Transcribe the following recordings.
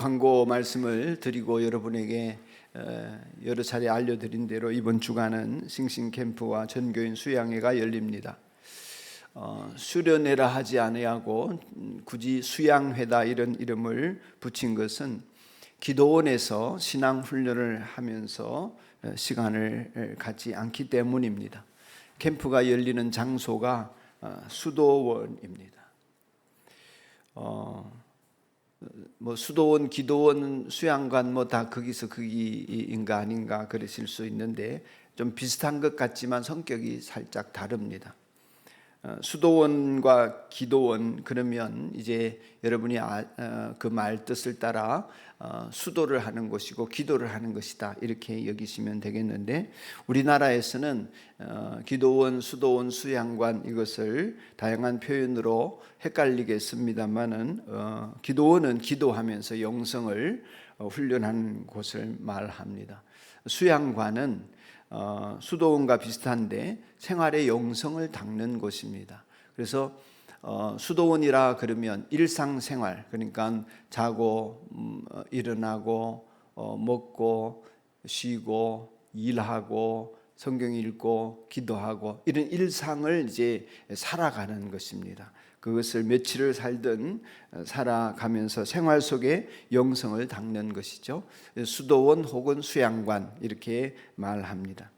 광고 말씀을 드리고 여러분에게 여러 차례 알려드린 대로 이번 주간은 싱싱캠프와 전교인 수양회가 열립니다. 수련회라 하지 아니하고 굳이 수양회다 이런 이름을 붙인 것은 기도원에서 신앙훈련을 하면서 시간을 갖지 않기 때문입니다. 캠프가 열리는 장소가 수도원입니다. 수도원, 기도원, 수양관 다 거기서 거기인가 아닌가 그러실 수 있는데 좀 비슷한 것 같지만 성격이 살짝 다릅니다. 수도원과 기도원 그러면 이제 여러분이 그 말 뜻을 따라 수도를 하는 곳이고 기도를 하는 것이다 이렇게 여기시면 되겠는데, 우리나라에서는 기도원, 수도원, 수양관 이것을 다양한 표현으로 헷갈리게 씁니다만은 기도원은 기도하면서 영성을 훈련하는 곳을 말합니다. 수양관은 수도원과 비슷한데 생활의 영성을 닦는 곳입니다. 그래서 수도원이라 그러면 일상생활, 그러니까 자고 일어나고 먹고 쉬고 일하고 성경 읽고 기도하고 이런 일상을 이제 살아가는 것입니다. 그것을 며칠을 살든 살아가면서 생활 속에 영성을 닦는 것이죠. 수도원 혹은 수양관 이렇게 말합니다.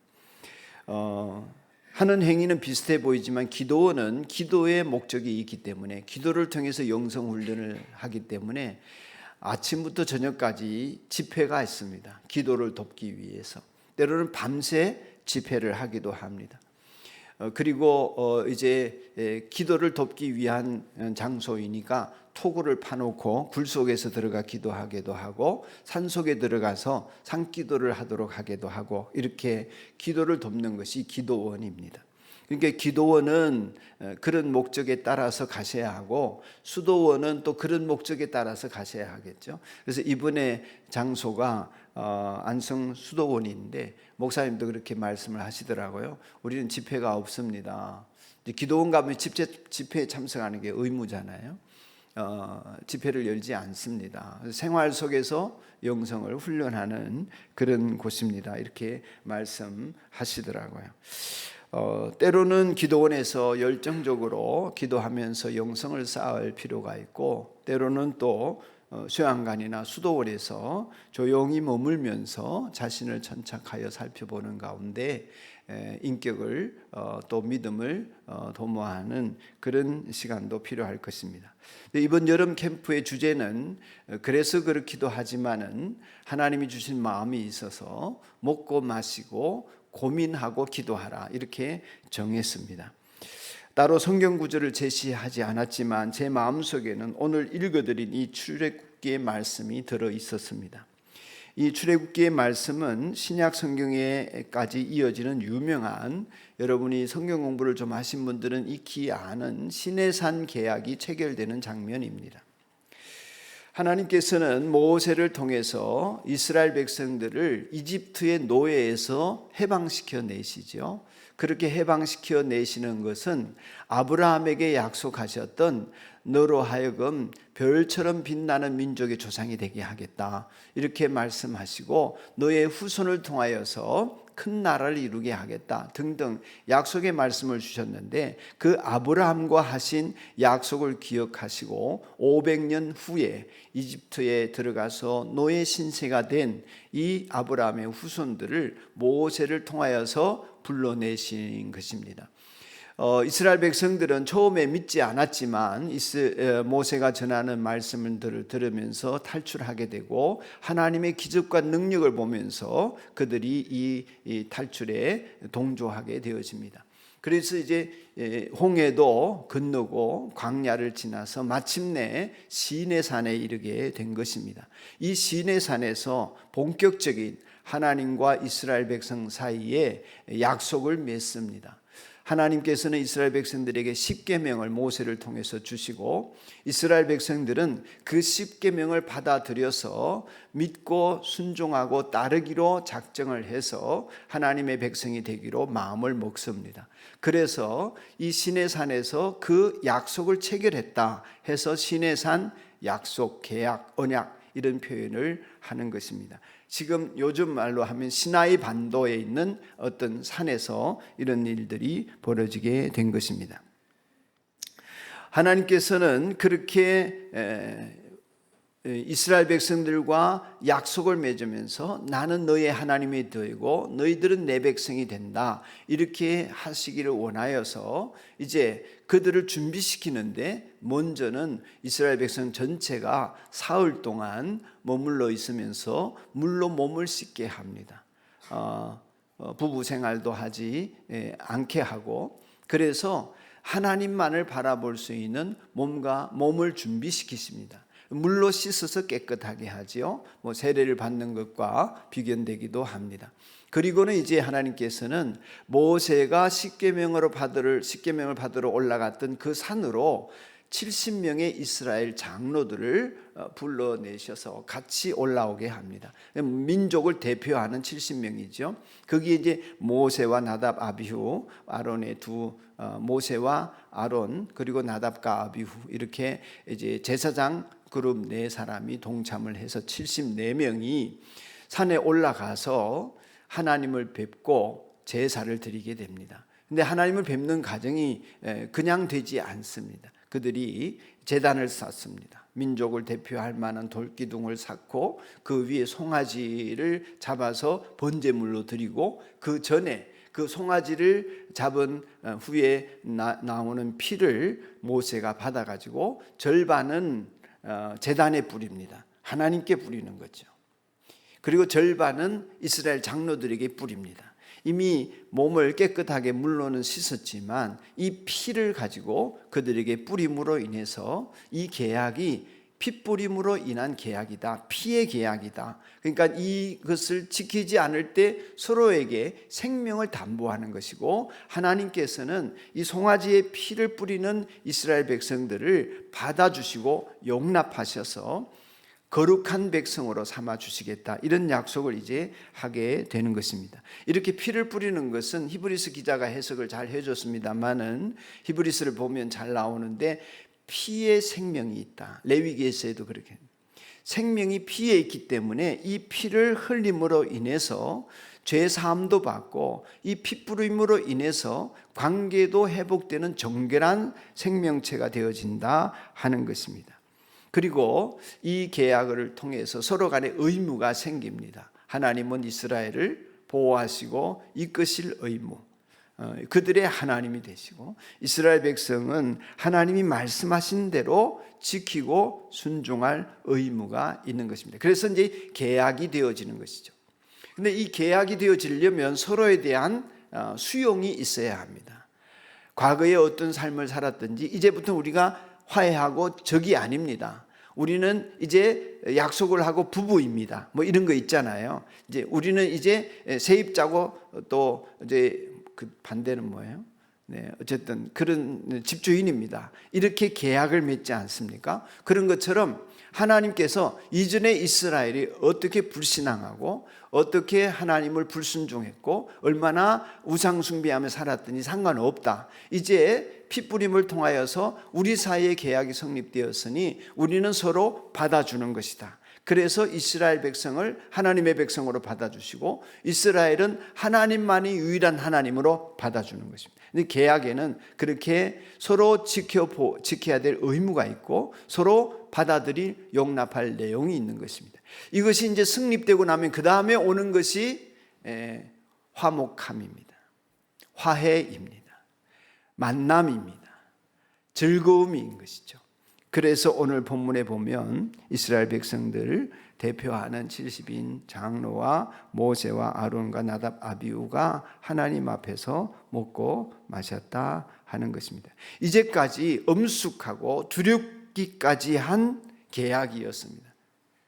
하는 행위는 비슷해 보이지만 기도원은 기도의 목적이 있기 때문에, 기도를 통해서 영성 훈련을 하기 때문에 아침부터 저녁까지 집회가 있습니다. 기도를 돕기 위해서 때로는 밤새 집회를 하기도 합니다. 그리고 이제 기도를 돕기 위한 장소이니까 토구를 파놓고 굴 속에서 들어가 기도하기도 하고 산속에 들어가서 산기도를 하도록 하기도 하고 이렇게 기도를 돕는 것이 기도원입니다. 그러니까 기도원은 그런 목적에 따라서 가셔야 하고 수도원은 또 그런 목적에 따라서 가셔야 하겠죠. 그래서 이번에 장소가 안성 수도원인데 목사님도 그렇게 말씀을 하시더라고요. 우리는 집회가 없습니다. 기도원 가면 집회에 참석하는 게 의무잖아요. 집회를 열지 않습니다. 생활 속에서 영성을 훈련하는 그런 곳입니다. 이렇게 말씀하시더라고요. 때로는 기도원에서 열정적으로 기도하면서 영성을 쌓을 필요가 있고, 때로는 또 수양관이나 수도원에서 조용히 머물면서 자신을 천착하여 살펴보는 가운데 인격을 또 믿음을 도모하는 그런 시간도 필요할 것입니다. 이번 여름 캠프의 주제는 그래서 그렇기도 하지만은 하나님이 주신 마음이 있어서 먹고 마시고 고민하고 기도하라 이렇게 정했습니다. 따로 성경 구절을 제시하지 않았지만 제 마음속에는 오늘 읽어드린 이 출애굽기의 말씀이 들어 있었습니다. 이 출애굽기의 말씀은 신약 성경에까지 이어지는 유명한, 여러분이 성경 공부를 좀 하신 분들은 익히 아는 시내산 계약이 체결되는 장면입니다. 하나님께서는 모세를 통해서 이스라엘 백성들을 이집트의 노예에서 해방시켜 내시죠. 그렇게 해방시켜 내시는 것은 아브라함에게 약속하셨던 너로 하여금 별처럼 빛나는 민족의 조상이 되게 하겠다 이렇게 말씀하시고 너의 후손을 통하여서 큰 나라를 이루게 하겠다 등등 약속의 말씀을 주셨는데, 그 아브라함과 하신 약속을 기억하시고 500년 후에 이집트에 들어가서 노예 신세가 된 이 아브라함의 후손들을 모세를 통하여서 불러내신 것입니다. 이스라엘 백성들은 처음에 믿지 않았지만 모세가 전하는 말씀을 들으면서 탈출하게 되고 하나님의 기적과 능력을 보면서 그들이 이 탈출에 동조하게 되어집니다. 그래서 이제 홍해도 건너고 광야를 지나서 마침내 시내산에 이르게 된 것입니다. 이 시내산에서 본격적인 하나님과 이스라엘 백성 사이에 약속을 맺습니다. 하나님께서는 이스라엘 백성들에게 10계명을 모세를 통해서 주시고 이스라엘 백성들은 그 10계명을 받아들여서 믿고 순종하고 따르기로 작정을 해서 하나님의 백성이 되기로 마음을 먹습니다. 그래서 이 시내산에서 그 약속을 체결했다 해서 시내산 약속, 계약, 언약 이런 표현을 하는 것입니다. 지금 요즘 말로 하면 시나이 반도에 있는 어떤 산에서 이런 일들이 벌어지게 된 것입니다. 하나님께서는 그렇게 이스라엘 백성들과 약속을 맺으면서 나는 너의 하나님이 되고 너희들은 내 백성이 된다, 이렇게 하시기를 원하여서 이제 그들을 준비시키는데 먼저는 이스라엘 백성 전체가 사흘 동안 머물러 있으면서 물로 몸을 씻게 합니다. 부부 생활도 하지 않게 하고, 그래서 하나님만을 바라볼 수 있는 몸을 준비시키십니다. 물로 씻어서 깨끗하게 하지요. 세례를 받는 것과 비견되기도 합니다. 그리고는 이제 하나님께서는 모세가 십계명을 받으러 올라갔던 그 산으로 70명의 이스라엘 장로들을 불러내셔서 같이 올라오게 합니다. 민족을 대표하는 70명이죠. 거기에 이제 모세와 나답, 아비후, 아론의 모세와 아론, 그리고 나답과 아비후, 이렇게 이제 제사장 그룹 4사람이 동참을 해서 74명이 산에 올라가서 하나님을 뵙고 제사를 드리게 됩니다. 근데 하나님을 뵙는 과정이 그냥 되지 않습니다. 그들이 제단을 쌓습니다. 민족을 대표할 만한 돌기둥을 쌓고 그 위에 송아지를 잡아서 번제물로 드리고, 그 전에 그 송아지를 잡은 후에 나오는 피를 모세가 받아가지고 절반은 제단에 뿌립니다. 하나님께 뿌리는 거죠. 그리고 절반은 이스라엘 장로들에게 뿌립니다. 이미 몸을 깨끗하게 물로는 씻었지만 이 피를 가지고 그들에게 뿌림으로 인해서 이 계약이 핏뿌림으로 인한 계약이다, 피의 계약이다. 그러니까 이것을 지키지 않을 때 서로에게 생명을 담보하는 것이고, 하나님께서는 이 송아지의 피를 뿌리는 이스라엘 백성들을 받아주시고 용납하셔서 거룩한 백성으로 삼아 주시겠다, 이런 약속을 이제 하게 되는 것입니다. 이렇게 피를 뿌리는 것은 히브리서 기자가 해석을 잘 해줬습니다만은 히브리서를 보면 잘 나오는데, 피에 생명이 있다. 레위기에서도 그렇게 생명이 피에 있기 때문에 이 피를 흘림으로 인해서 죄 사함도 받고, 이 피 뿌림으로 인해서 관계도 회복되는 정결한 생명체가 되어진다 하는 것입니다. 그리고 이 계약을 통해서 서로 간에 의무가 생깁니다. 하나님은 이스라엘을 보호하시고 이끄실 의무, 그들의 하나님이 되시고, 이스라엘 백성은 하나님이 말씀하신 대로 지키고 순종할 의무가 있는 것입니다. 그래서 이제 계약이 되어지는 것이죠. 근데 이 계약이 되어지려면 서로에 대한 수용이 있어야 합니다. 과거에 어떤 삶을 살았든지 이제부터 우리가 화해하고 적이 아닙니다. 우리는 이제 약속을 하고 부부입니다. 이런 거 있잖아요. 이제 우리는 이제 세입자고, 또 이제 그 반대는 뭐예요? 어쨌든 그런 집주인입니다. 이렇게 계약을 맺지 않습니까? 그런 것처럼 하나님께서 이전에 이스라엘이 어떻게 불신앙하고 어떻게 하나님을 불순종했고 얼마나 우상숭배하며 살았더니 상관없다. 이제 핏뿌림을 통하여서 우리 사이의 계약이 성립되었으니 우리는 서로 받아주는 것이다. 그래서 이스라엘 백성을 하나님의 백성으로 받아주시고 이스라엘은 하나님만이 유일한 하나님으로 받아주는 것입니다. 근데 계약에는 그렇게 서로 지켜야 될 의무가 있고 서로 받아들일 용납할 내용이 있는 것입니다. 이것이 이제 성립되고 나면 그 다음에 오는 것이 화목함입니다. 화해입니다. 만남입니다. 즐거움인 것이죠. 그래서 오늘 본문에 보면 이스라엘 백성들을 대표하는 70인 장로와 모세와 아론과 나답, 아비후가 하나님 앞에서 먹고 마셨다 하는 것입니다. 이제까지 엄숙하고 두렵기까지 한 계약이었습니다.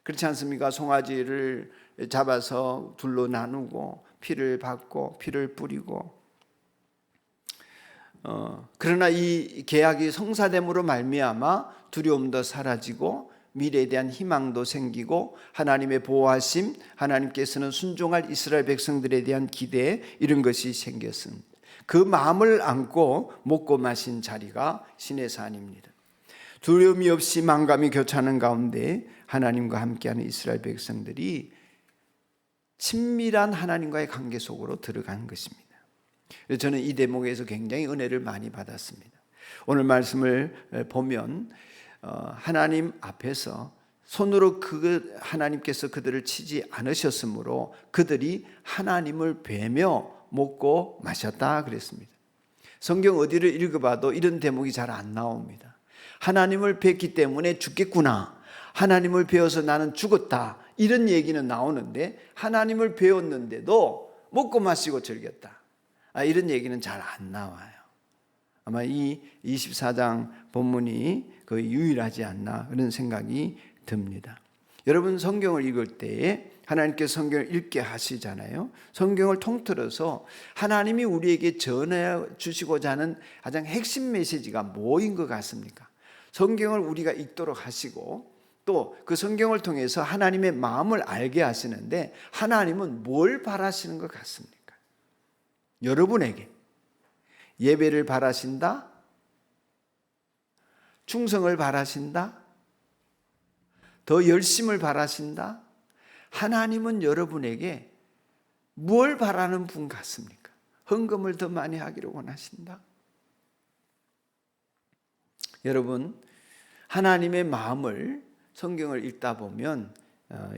그렇지 않습니까? 송아지를 잡아서 둘로 나누고 피를 받고 피를 뿌리고, 그러나 이 계약이 성사됨으로 말미암아 두려움도 사라지고 미래에 대한 희망도 생기고 하나님의 보호하심, 하나님께서는 순종할 이스라엘 백성들에 대한 기대, 이런 것이 생겼습니다. 그 마음을 안고 먹고 마신 자리가 시내산입니다. 두려움이 없이 만감이 교차하는 가운데 하나님과 함께하는 이스라엘 백성들이 친밀한 하나님과의 관계 속으로 들어간 것입니다. 저는 이 대목에서 굉장히 은혜를 많이 받았습니다. 오늘 말씀을 보면 하나님 앞에서 손으로 하나님께서 그들을 치지 않으셨으므로 그들이 하나님을 뵈며 먹고 마셨다 그랬습니다. 성경 어디를 읽어봐도 이런 대목이 잘 안 나옵니다. 하나님을 뵀기 때문에 죽겠구나, 하나님을 배워서 나는 죽었다, 이런 얘기는 나오는데 하나님을 배웠는데도 먹고 마시고 즐겼다, 이런 얘기는 잘 안 나와요. 아마 이 24장 본문이 거의 유일하지 않나 그런 생각이 듭니다. 여러분 성경을 읽을 때에 하나님께서 성경을 읽게 하시잖아요. 성경을 통틀어서 하나님이 우리에게 전해 주시고자 하는 가장 핵심 메시지가 뭐인 것 같습니까? 성경을 우리가 읽도록 하시고 또 그 성경을 통해서 하나님의 마음을 알게 하시는데 하나님은 뭘 바라시는 것 같습니까? 여러분에게 예배를 바라신다? 충성을 바라신다? 더 열심을 바라신다? 하나님은 여러분에게 뭘 바라는 분 같습니까? 헌금을 더 많이 하기를 원하신다? 여러분, 하나님의 마음을 성경을 읽다 보면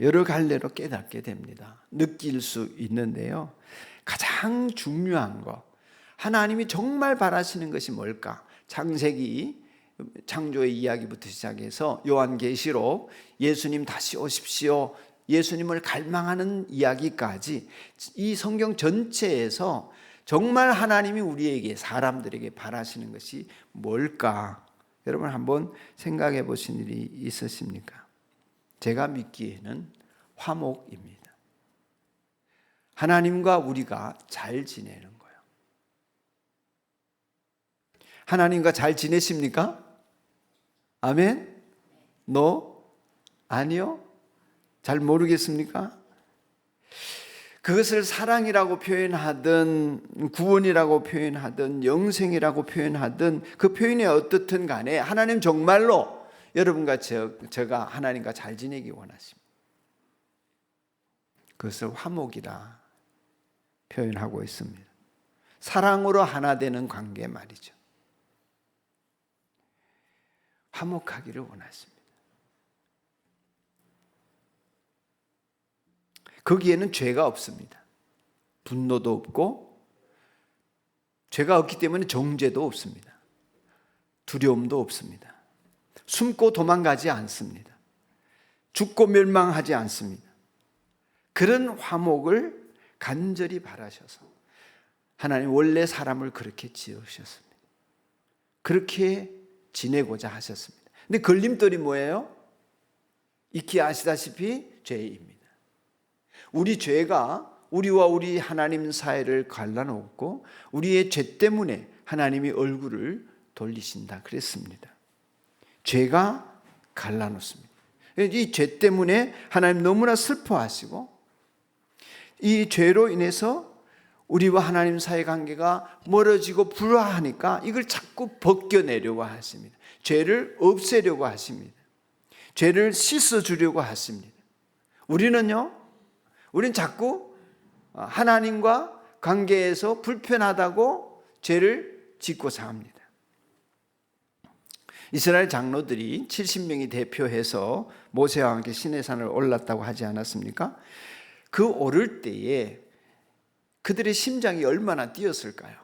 여러 갈래로 깨닫게 됩니다. 느낄 수 있는데요. 가장 중요한 거, 하나님이 정말 바라시는 것이 뭘까? 창세기 창조의 이야기부터 시작해서 요한계시록 예수님 다시 오십시오, 예수님을 갈망하는 이야기까지 이 성경 전체에서 정말 하나님이 우리에게, 사람들에게 바라시는 것이 뭘까? 여러분 한번 생각해 보신 일이 있으십니까? 제가 믿기에는 화목입니다. 하나님과 우리가 잘 지내는 거예요. 하나님과 잘 지내십니까? 아멘? No? 아니요? 잘 모르겠습니까? 그것을 사랑이라고 표현하든 구원이라고 표현하든 영생이라고 표현하든 그 표현이 어떻든 간에 하나님 정말로 여러분과 제가 하나님과 잘 지내기 원하십니다. 그것을 화목이라 표현하고 있습니다. 사랑으로 하나 되는 관계 말이죠. 화목하기를 원하십니다. 거기에는 죄가 없습니다. 분노도 없고 죄가 없기 때문에 정죄도 없습니다. 두려움도 없습니다. 숨고 도망가지 않습니다. 죽고 멸망하지 않습니다. 그런 화목을 간절히 바라셔서 하나님 원래 사람을 그렇게 지으셨습니다. 그렇게 지내고자 하셨습니다. 근데 걸림돌이 뭐예요? 익히 아시다시피 죄입니다. 우리 죄가 우리와 우리 하나님 사이를 갈라놓고 우리의 죄 때문에 하나님이 얼굴을 돌리신다 그랬습니다. 죄가 갈라놓습니다. 이 죄 때문에 하나님 너무나 슬퍼하시고 이 죄로 인해서 우리와 하나님 사이 관계가 멀어지고 불화하니까 이걸 자꾸 벗겨내려고 하십니다. 죄를 없애려고 하십니다. 죄를 씻어주려고 하십니다. 우린 자꾸 하나님과 관계에서 불편하다고 죄를 짓고 삽니다. 이스라엘 장로들이 70명이 대표해서 모세와 함께 시내산을 올랐다고 하지 않았습니까? 그 오를 때에 그들의 심장이 얼마나 뛰었을까요?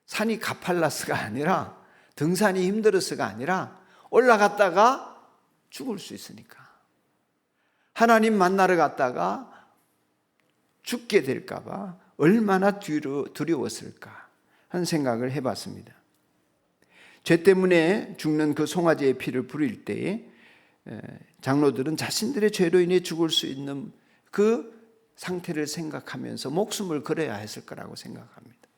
산이 가팔라스가 아니라, 등산이 힘들어서가 아니라 올라갔다가 죽을 수 있으니까, 하나님 만나러 갔다가 죽게 될까 봐 얼마나 두려웠을까 하는 생각을 해봤습니다. 죄 때문에 죽는 그 송아지의 피를 부릴 때에 장로들은 자신들의 죄로 인해 죽을 수 있는 그 상태를 생각하면서 목숨을 걸어야 했을 거라고 생각합니다.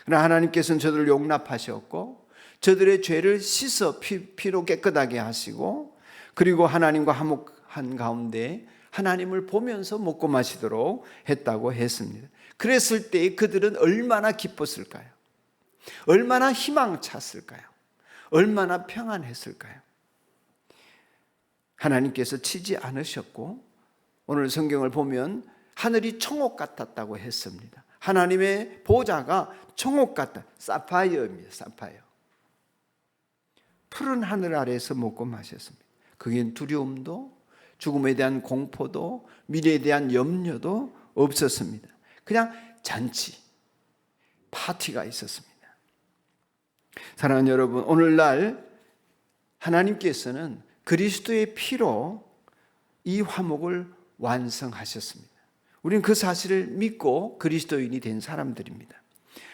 그러나 하나님께서는 저들을 용납하셨고 저들의 죄를 씻어 피로 깨끗하게 하시고, 그리고 하나님과 화목한 가운데 하나님을 보면서 먹고 마시도록 했다고 했습니다. 그랬을 때 그들은 얼마나 기뻤을까요? 얼마나 희망찼을까요? 얼마나 평안했을까요? 하나님께서 치지 않으셨고 오늘 성경을 보면 하늘이 청옥 같았다고 했습니다. 하나님의 보좌가 청옥 같다. 사파이어입니다. 사파이어. 푸른 하늘 아래에서 먹고 마셨습니다. 그게 두려움도 죽음에 대한 공포도 미래에 대한 염려도 없었습니다. 그냥 잔치, 파티가 있었습니다. 사랑하는 여러분, 오늘날 하나님께서는 그리스도의 피로 이 화목을 완성하셨습니다. 우리는 그 사실을 믿고 그리스도인이 된 사람들입니다.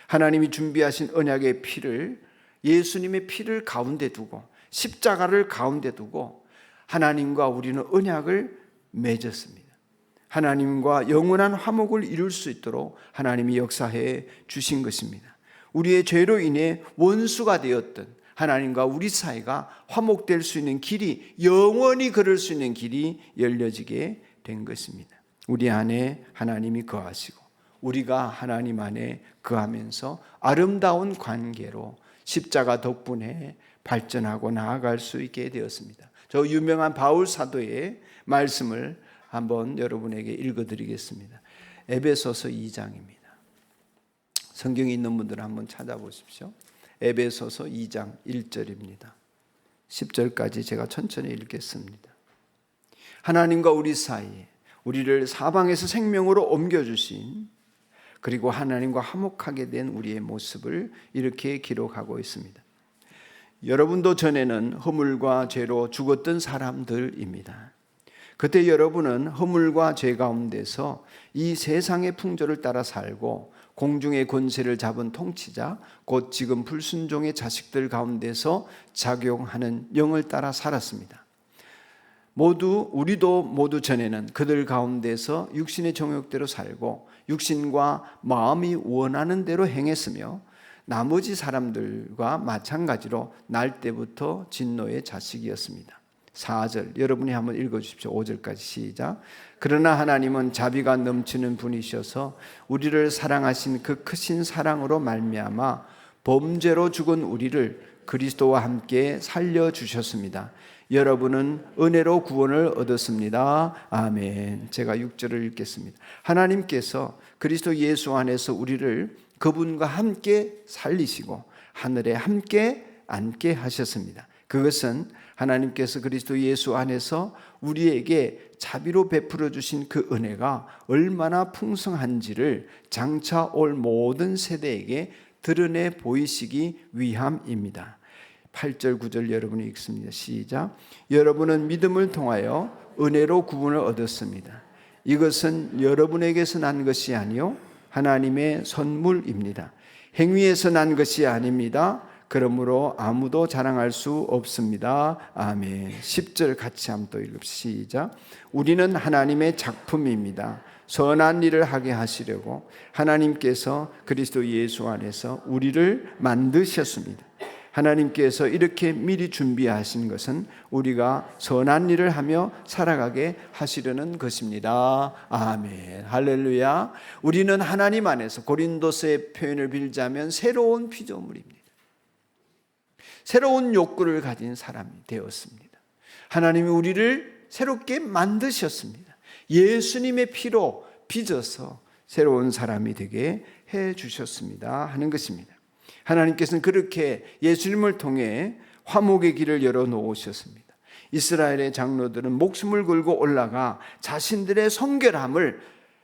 하나님이 준비하신 언약의 피를, 예수님의 피를 가운데 두고 십자가를 가운데 두고 하나님과 우리는 언약을 맺었습니다. 하나님과 영원한 화목을 이룰 수 있도록 하나님이 역사해 주신 것입니다. 우리의 죄로 인해 원수가 되었던 하나님과 우리 사이가 화목될 수 있는 길이, 영원히 걸을 수 있는 길이 열려지게 된 것입니다. 우리 안에 하나님이 거하시고 우리가 하나님 안에 거하면서 아름다운 관계로 십자가 덕분에 발전하고 나아갈 수 있게 되었습니다. 저 유명한 바울 사도의 말씀을 한번 여러분에게 읽어드리겠습니다. 에베소서 2장입니다. 성경이 있는 분들은 한번 찾아보십시오. 에베소서 2장 1절입니다. 10절까지 제가 천천히 읽겠습니다. 하나님과 우리 사이에 우리를 사방에서 생명으로 옮겨주신, 그리고 하나님과 화목하게 된 우리의 모습을 이렇게 기록하고 있습니다. 여러분도 전에는 허물과 죄로 죽었던 사람들입니다. 그때 여러분은 허물과 죄 가운데서 이 세상의 풍조를 따라 살고 공중의 권세를 잡은 통치자, 곧 지금 불순종의 자식들 가운데서 작용하는 영을 따라 살았습니다. 우리도 모두 전에는 그들 가운데서 육신의 정욕대로 살고 육신과 마음이 원하는 대로 행했으며 나머지 사람들과 마찬가지로 날 때부터 진노의 자식이었습니다. 4절 여러분이 한번 읽어주십시오. 5절까지 시작. 그러나 하나님은 자비가 넘치는 분이셔서 우리를 사랑하신 그 크신 사랑으로 말미암아 범죄로 죽은 우리를 그리스도와 함께 살려주셨습니다. 여러분은 은혜로 구원을 얻었습니다. 아멘. 제가 6절을 읽겠습니다. 하나님께서 그리스도 예수 안에서 우리를 그분과 함께 살리시고 하늘에 함께 앉게 하셨습니다. 그것은 하나님께서 그리스도 예수 안에서 우리에게 자비로 베풀어 주신 그 은혜가 얼마나 풍성한지를 장차 올 모든 세대에게 드러내 보이시기 위함입니다. 8절 9절 여러분이 읽습니다. 시작. 여러분은 믿음을 통하여 은혜로 구원을 얻었습니다. 이것은 여러분에게서 난 것이 아니요 하나님의 선물입니다. 행위에서 난 것이 아닙니다. 그러므로 아무도 자랑할 수 없습니다. 아멘. 10절 같이 한번 또 읽읍시다. 시작. 우리는 하나님의 작품입니다. 선한 일을 하게 하시려고 하나님께서 그리스도 예수 안에서 우리를 만드셨습니다. 하나님께서 이렇게 미리 준비하신 것은 우리가 선한 일을 하며 살아가게 하시려는 것입니다. 아멘. 할렐루야. 우리는 하나님 안에서, 고린도서의 표현을 빌자면 새로운 피조물입니다. 새로운 욕구를 가진 사람이 되었습니다. 하나님이 우리를 새롭게 만드셨습니다. 예수님의 피로 빚어서 새로운 사람이 되게 해 주셨습니다 하는 것입니다. 하나님께서는 그렇게 예수님을 통해 화목의 길을 열어놓으셨습니다. 이스라엘의 장로들은 목숨을 걸고 올라가 자신들의 성결함을,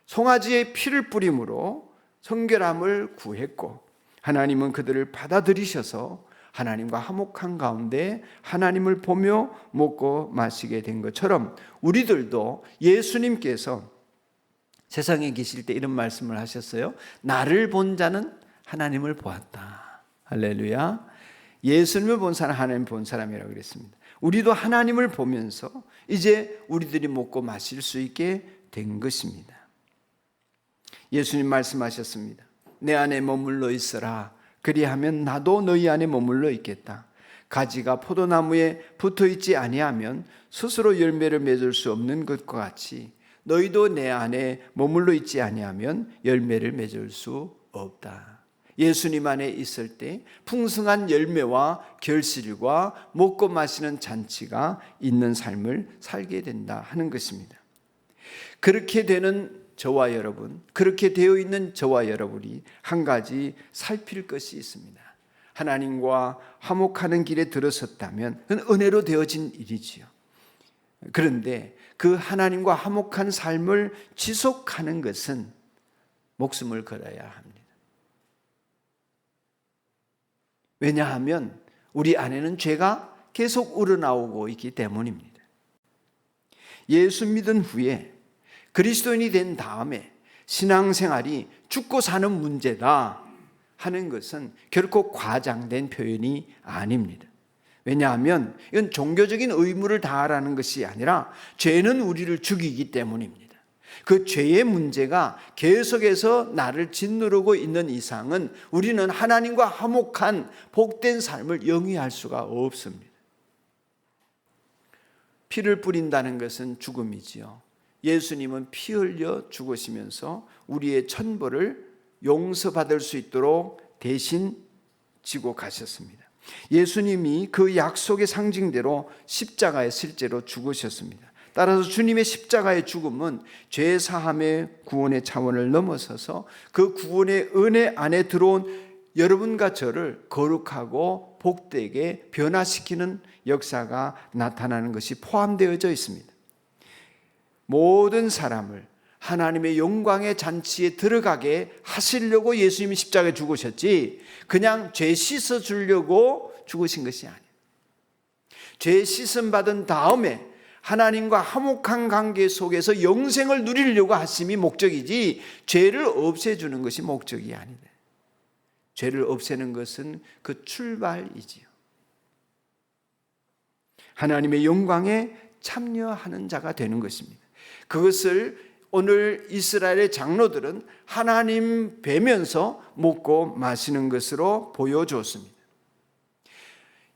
송아지의 피를 뿌림으로 성결함을 구했고, 하나님은 그들을 받아들이셔서 하나님과 화목한 가운데 하나님을 보며 먹고 마시게 된 것처럼 우리들도 예수님께서 세상에 계실 때 이런 말씀을 하셨어요. 나를 본 자는 하나님을 보았다. 할렐루야. 예수님을 본 사람 하나님 본 사람이라고 그랬습니다. 우리도 하나님을 보면서 이제 우리들이 먹고 마실 수 있게 된 것입니다. 예수님 말씀하셨습니다. 내 안에 머물러 있어라. 그리하면 나도 너희 안에 머물러 있겠다. 가지가 포도나무에 붙어 있지 아니하면 스스로 열매를 맺을 수 없는 것과 같이 너희도 내 안에 머물러 있지 아니하면 열매를 맺을 수 없다. 예수님 안에 있을 때 풍성한 열매와 결실과 먹고 마시는 잔치가 있는 삶을 살게 된다 하는 것입니다. 그렇게 되는 저와 여러분, 그렇게 되어 있는 저와 여러분이 한 가지 살필 것이 있습니다. 하나님과 화목하는 길에 들어섰다면 그건 은혜로 되어진 일이지요. 그런데 그 하나님과 화목한 삶을 지속하는 것은 목숨을 걸어야 합니다. 왜냐하면 우리 안에는 죄가 계속 우러나오고 있기 때문입니다. 예수 믿은 후에 그리스도인이 된 다음에 신앙생활이 죽고 사는 문제다 하는 것은 결코 과장된 표현이 아닙니다. 왜냐하면 이건 종교적인 의무를 다하라는 것이 아니라 죄는 우리를 죽이기 때문입니다. 그 죄의 문제가 계속해서 나를 짓누르고 있는 이상은 우리는 하나님과 화목한 복된 삶을 영위할 수가 없습니다. 피를 뿌린다는 것은 죽음이지요. 예수님은 피 흘려 죽으시면서 우리의 천벌을 용서받을 수 있도록 대신 지고 가셨습니다. 예수님이 그 약속의 상징대로 십자가에 실제로 죽으셨습니다. 따라서 주님의 십자가의 죽음은 죄 사함의 구원의 차원을 넘어서서 그 구원의 은혜 안에 들어온 여러분과 저를 거룩하고 복되게 변화시키는 역사가 나타나는 것이 포함되어져 있습니다. 모든 사람을 하나님의 영광의 잔치에 들어가게 하시려고 예수님이 십자가에 죽으셨지 그냥 죄 씻어 주려고 죽으신 것이 아니에요. 죄 씻음 받은 다음에 하나님과 화목한 관계 속에서 영생을 누리려고 하심이 목적이지 죄를 없애주는 것이 목적이 아니다. 죄를 없애는 것은 그 출발이지요. 하나님의 영광에 참여하는 자가 되는 것입니다. 그것을 오늘 이스라엘의 장로들은 하나님 뵈면서 먹고 마시는 것으로 보여주었습니다.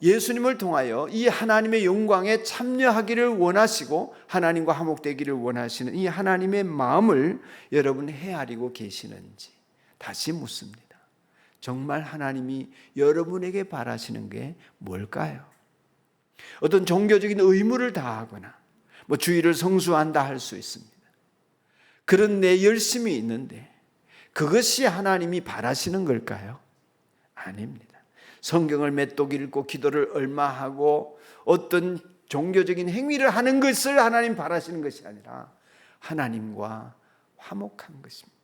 예수님을 통하여 이 하나님의 영광에 참여하기를 원하시고 하나님과 화목되기를 원하시는 이 하나님의 마음을 여러분 헤아리고 계시는지 다시 묻습니다. 정말 하나님이 여러분에게 바라시는 게 뭘까요? 어떤 종교적인 의무를 다하거나 주일을 성수한다 할 수 있습니다. 그런 내 열심이 있는데 그것이 하나님이 바라시는 걸까요? 아닙니다. 성경을 몇 독 읽고 기도를 얼마 하고 어떤 종교적인 행위를 하는 것을 하나님 바라시는 것이 아니라 하나님과 화목한 것입니다.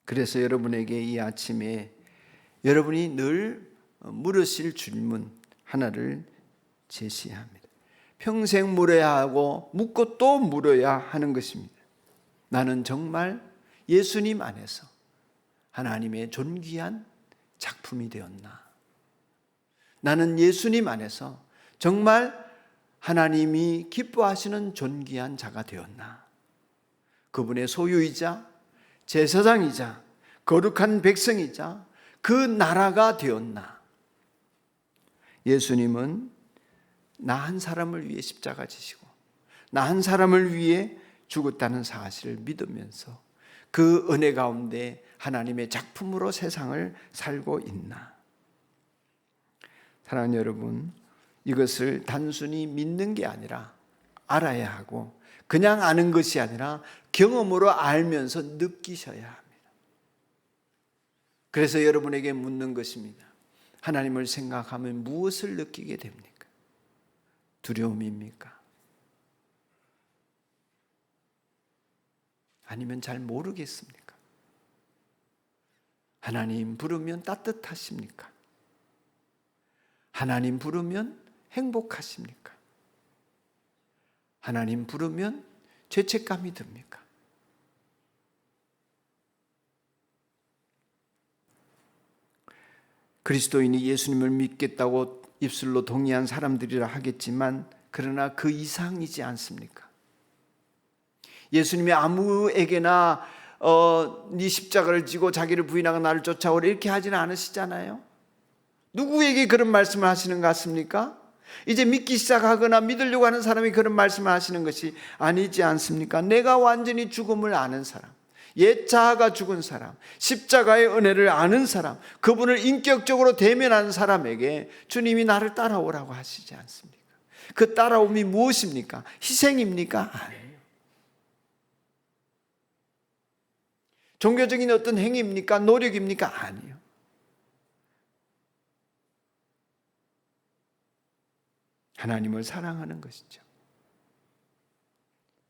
그래서 여러분에게 이 아침에 여러분이 늘 물으실 질문 하나를 제시합니다. 평생 물어야 하고 묻고 또 물어야 하는 것입니다. 나는 정말 예수님 안에서 하나님의 존귀한 작품이 되었나? 나는 예수님 안에서 정말 하나님이 기뻐하시는 존귀한 자가 되었나? 그분의 소유이자 제사장이자 거룩한 백성이자 그 나라가 되었나? 예수님은 나 한 사람을 위해 십자가 지시고 나 한 사람을 위해 죽었다는 사실을 믿으면서 그 은혜 가운데 하나님의 작품으로 세상을 살고 있나? 사랑하는 여러분, 이것을 단순히 믿는 게 아니라 알아야 하고 그냥 아는 것이 아니라 경험으로 알면서 느끼셔야 합니다. 그래서 여러분에게 묻는 것입니다. 하나님을 생각하면 무엇을 느끼게 됩니까? 두려움입니까? 아니면 잘 모르겠습니까? 하나님 부르면 따뜻하십니까? 하나님 부르면 행복하십니까? 하나님 부르면 죄책감이 듭니까? 그리스도인이 예수님을 믿겠다고 입술로 동의한 사람들이라 하겠지만 그러나 그 이상이지 않습니까? 예수님이 아무에게나 네 십자가를 지고 자기를 부인하고 나를 쫓아오라 이렇게 하지는 않으시잖아요. 누구에게 그런 말씀을 하시는 것 같습니까? 이제 믿기 시작하거나 믿으려고 하는 사람이 그런 말씀을 하시는 것이 아니지 않습니까? 내가 완전히 죽음을 아는 사람, 옛 자아가 죽은 사람, 십자가의 은혜를 아는 사람, 그분을 인격적으로 대면하는 사람에게 주님이 나를 따라오라고 하시지 않습니까? 그 따라옴이 무엇입니까? 희생입니까? 아니에요. 종교적인 어떤 행위입니까? 노력입니까? 아니에요. 하나님을 사랑하는 것이죠.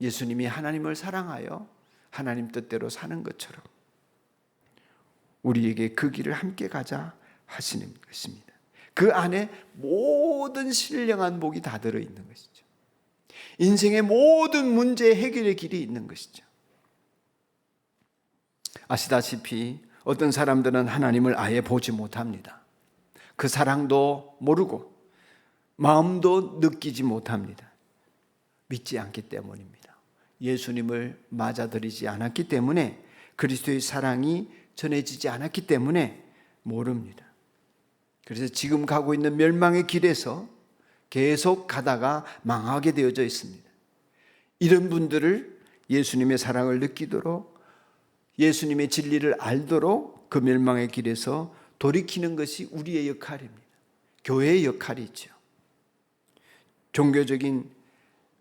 예수님이 하나님을 사랑하여 하나님 뜻대로 사는 것처럼 우리에게 그 길을 함께 가자 하시는 것입니다. 그 안에 모든 신령한 복이 다 들어있는 것이죠. 인생의 모든 문제 해결의 길이 있는 것이죠. 아시다시피 어떤 사람들은 하나님을 아예 보지 못합니다. 그 사랑도 모르고 마음도 느끼지 못합니다. 믿지 않기 때문입니다. 예수님을 맞아들이지 않았기 때문에, 그리스도의 사랑이 전해지지 않았기 때문에 모릅니다. 그래서 지금 가고 있는 멸망의 길에서 계속 가다가 망하게 되어져 있습니다. 이런 분들을 예수님의 사랑을 느끼도록, 예수님의 진리를 알도록 그 멸망의 길에서 돌이키는 것이 우리의 역할입니다. 교회의 역할이죠. 종교적인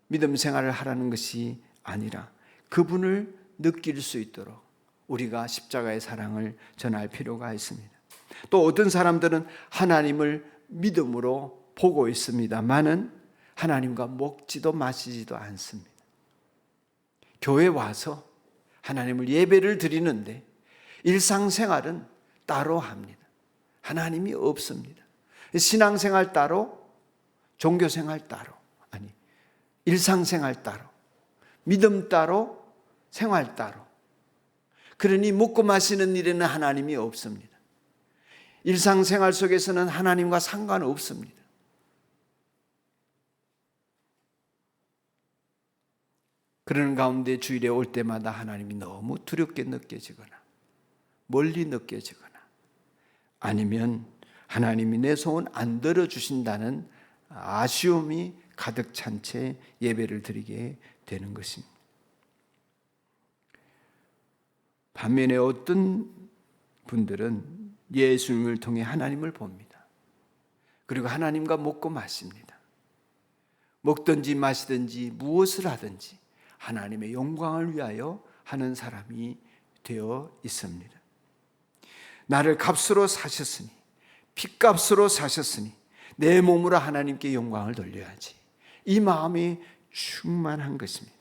믿음 생활을 하라는 것이 아니라 그분을 느낄 수 있도록 우리가 십자가의 사랑을 전할 필요가 있습니다. 또 어떤 사람들은 하나님을 믿음으로 보고 있습니다만은 하나님과 먹지도 마시지도 않습니다. 교회 와서 하나님을 예배를 드리는데 일상생활은 따로 합니다. 하나님이 없습니다. 신앙생활 따로, 종교생활 따로, 아니 일상생활 따로, 믿음 따로, 생활 따로. 그러니 먹고 마시는 일에는 하나님이 없습니다. 일상생활 속에서는 하나님과 상관없습니다. 그러는 가운데 주일에 올 때마다 하나님이 너무 두렵게 느껴지거나 멀리 느껴지거나 아니면 하나님이 내 소원 안 들어주신다는 아쉬움이 가득 찬 채 예배를 드리게 되는 것입니다. 반면에 어떤 분들은 예수님을 통해 하나님을 봅니다. 그리고 하나님과 먹고 마십니다. 먹든지 마시든지 무엇을 하든지 하나님의 영광을 위하여 하는 사람이 되어 있습니다. 나를 값으로 사셨으니, 핏값으로 사셨으니 내 몸으로 하나님께 영광을 돌려야지. 이 마음이 충만한 것입니다.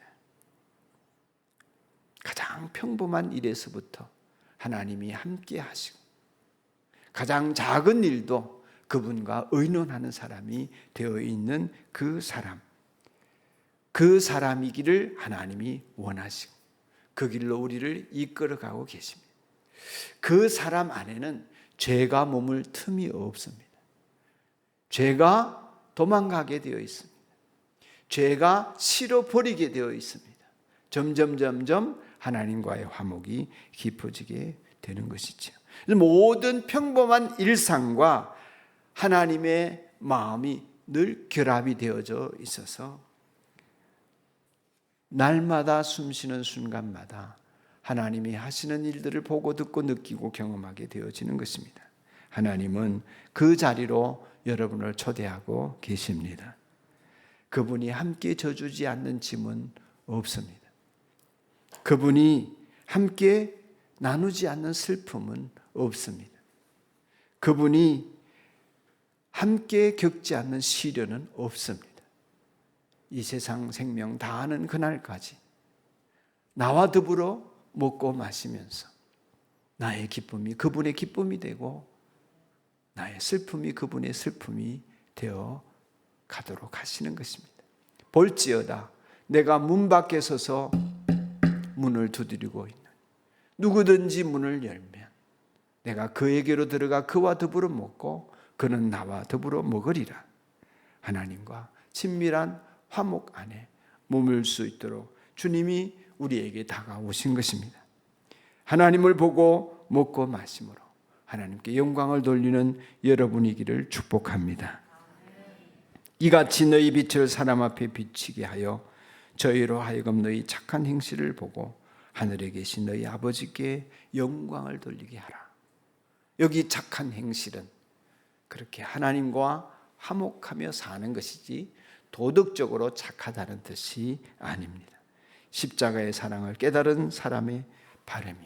가장 평범한 일에서부터 하나님이 함께 하시고 가장 작은 일도 그분과 의논하는 사람이 되어 있는 그 사람이기를 하나님이 원하시고 그 길로 우리를 이끌어가고 계십니다. 그 사람 안에는 죄가 머물 틈이 없습니다. 죄가 도망가게 되어 있습니다. 죄가 싫어버리게 되어 있습니다. 점점 하나님과의 화목이 깊어지게 되는 것이죠. 모든 평범한 일상과 하나님의 마음이 늘 결합이 되어져 있어서 날마다 숨쉬는 순간마다 하나님이 하시는 일들을 보고 듣고 느끼고 경험하게 되어지는 것입니다. 하나님은 그 자리로 여러분을 초대하고 계십니다. 그분이 함께 져주지 않는 짐은 없습니다. 그분이 함께 나누지 않는 슬픔은 없습니다. 그분이 함께 겪지 않는 시련은 없습니다. 이 세상 생명 다하는 그날까지 나와 더불어 먹고 마시면서 나의 기쁨이 그분의 기쁨이 되고 나의 슬픔이 그분의 슬픔이 되어 가도록 하시는 것입니다. 볼지어다 내가 문 밖에 서서 문을 두드리고 있는 누구든지 문을 열면 내가 그에게로 들어가 그와 더불어 먹고 그는 나와 더불어 먹으리라. 하나님과 친밀한 화목 안에 머물 수 있도록 주님이 우리에게 다가오신 것입니다. 하나님을 보고 먹고 마심으로 하나님께 영광을 돌리는 여러분이기를 축복합니다. 이같이 너희 빛을 사람 앞에 비치게 하여 저희로 하여금 너희 착한 행실을 보고 하늘에 계신 너희 아버지께 영광을 돌리게 하라. 여기 착한 행실은 그렇게 하나님과 화목하며 사는 것이지 도덕적으로 착하다는 뜻이 아닙니다. 십자가의 사랑을 깨달은 사람의 바람이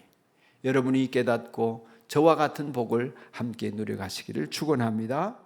여러분이 깨닫고 저와 같은 복을 함께 누려가시기를 축원합니다.